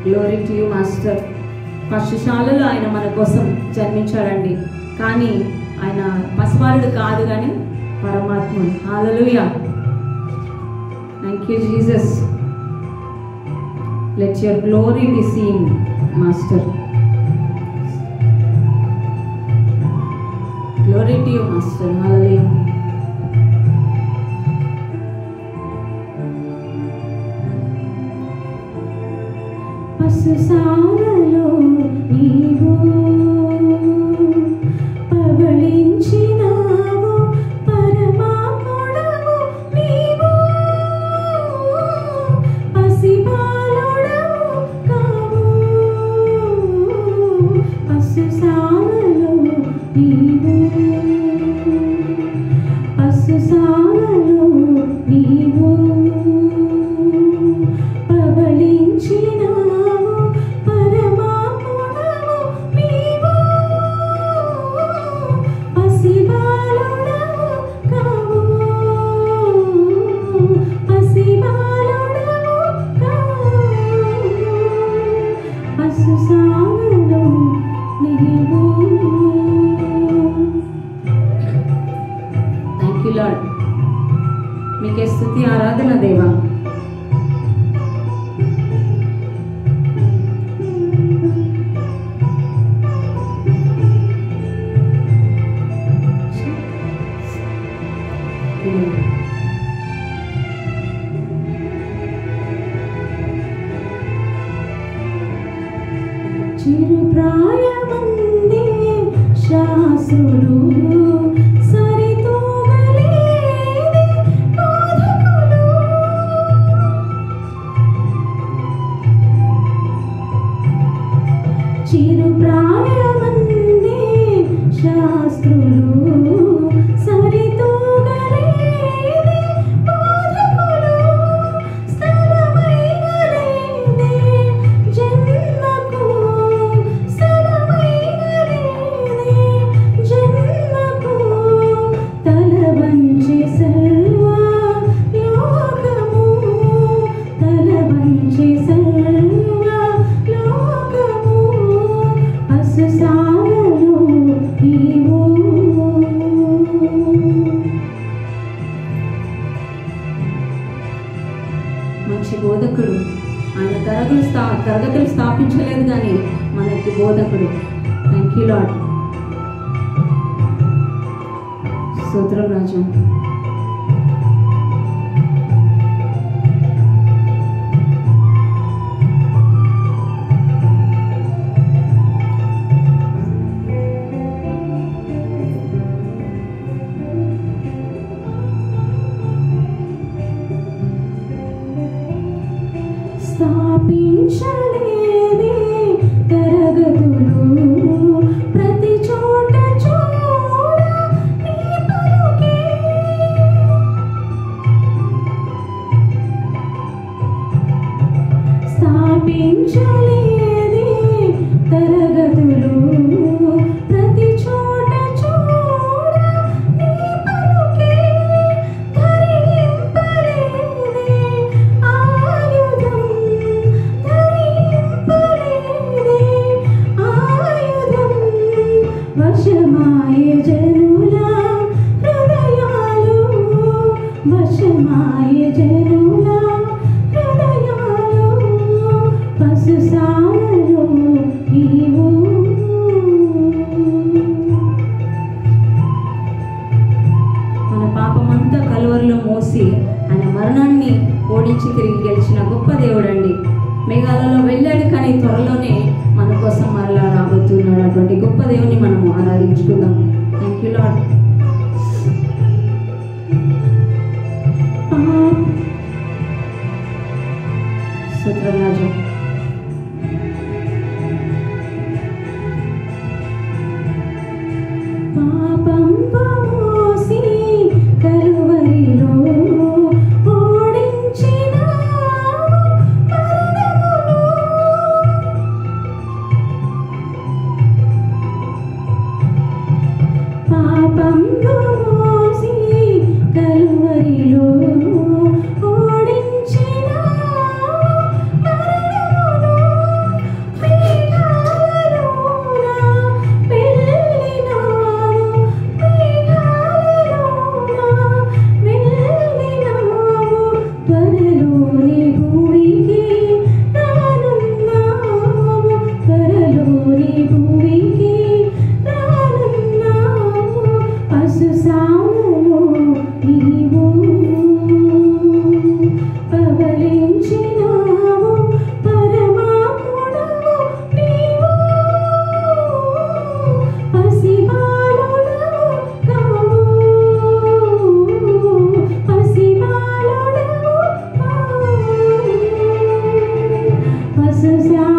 Glory to you master. పశుశాలలో ఆయన మన కోసం జన్మించాడండి, కానీ ఆయన పసివారుడు కాదు కానీ పరమాత్ముడు. Hallelujah. Thank you Jesus. Let your glory be seen master. Glory to you master. Hallelujah. పశుశాలలో నీవు పవళించినావు, పరమాత్ముడవు నీవు, పసిబాలుడవు కావు. పశుశాలలో నీవు, పశుశాలలో నీవు పవళించినావు, పరమాత్ముడవు నీవు, పసిబాలుడవు కావు. పసిబాలుడవు కావు. పశుశాలలో నీవు. Thank you lord. మీకే స్తుతి ఆరాధన దేవా. చిరుప్రాయమందే శాస్త్రులు సరితూగలేని బోధకులు, చిరుప్రాయమందే శాస్త్రులు సరితూగలేని బోధకులు, స్థలమైన లేదే జన్మకు, స్థలమైన లేదే జన్మకు, తల వంచి సర్వ లోకము, తల వంచి సర్వ లోకము, పశుశాలలో నీవు. మంచి బోధకుడు ఆయన తరగతులు స్థాపించలేదు కానీ మనకి బోధకుడు. Thank you lord. స్తోత్రం రాజు. స్థాపించలేదే తరగతులు, ప్రతి చోట చూడ నీ పలుకే, స్థాపించలేదే తరగతులు, ప్రతి చోట చూడ నీ పలుకే, ధరింపలేదే ఆయుధం, ధరింపలేదే ఆయుధం, వశమాయ జనుల హృదయాలు, వశమాయ జనుల హృదయాలు, పశుశాలలో నీవు. మన పాపమంతా కలువరిలో మోసి ఆయన మరణాన్ని ఓడించి తిరిగి గెలిచిన గొప్ప దేవుడండి. మేఘాలలో వెళ్ళాడు కానీ త్వరలోనే మన కోసం మరలా రాబోతున్నాడు. అటువంటి గొప్ప దేవుని మనము ఆరాధించుకుందాం. Thank you lord. స్తోత్రం రాజు. పాపం మోసి కలువరిలో ఓడించినావు మరణమును, పాపం మోసి కలువరిలో ఓడించినావు మరణమును, Jesus